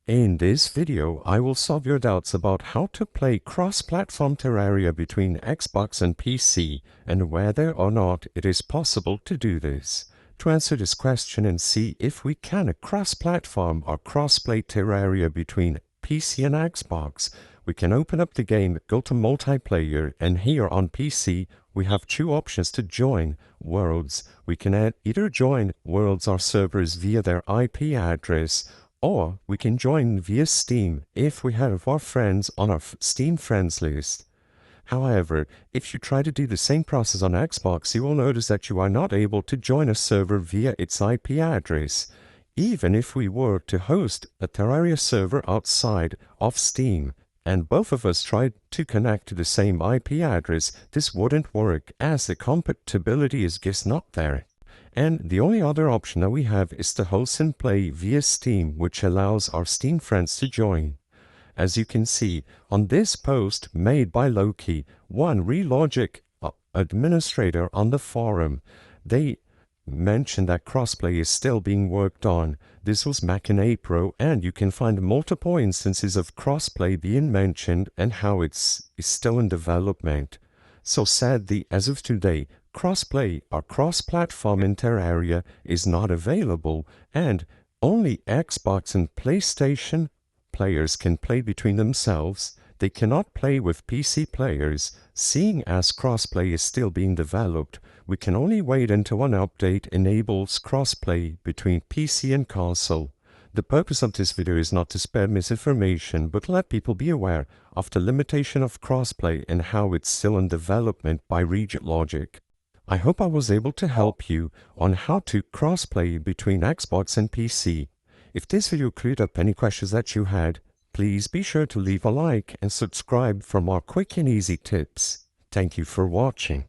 In this video, I will solve your doubts about how to play cross-platform Terraria between Xbox and PC, and whether or not it is possible to do this. To answer this question and see if we can cross-platform or cross-play Terraria between PC and Xbox, we can open up the game, go to multiplayer, and here on PC, we have two options to join worlds. We can either join worlds or servers via their IP address, or we can join via Steam if we have our friends on our Steam friends list. However, if you try to do the same process on Xbox, you will notice that you are not able to join a server via its IP address. Even if we were to host a Terraria server outside of Steam, and both of us tried to connect to the same IP address, this wouldn't work as the compatibility is just not there. And the only other option that we have is to host and play via Steam, which allows our Steam friends to join. As you can see, on this post made by Loki, one Relogic administrator on the forum, they mentioned that crossplay is still being worked on. This was back in April, and you can find multiple instances of crossplay being mentioned and how it's still in development. So sadly, as of today, crossplay or cross-platform in Terraria is not available, and only Xbox and PlayStation players can play between themselves. They cannot play with PC players. Seeing as crossplay is still being developed, we can only wait until an update enables crossplay between PC and console. The purpose of this video is not to spread misinformation, but let people be aware of the limitation of crossplay and how it's still in development by Relogic. I hope I was able to help you on how to crossplay between Xbox and PC. If this video cleared up any questions that you had, please be sure to leave a like and subscribe for more quick and easy tips. Thank you for watching.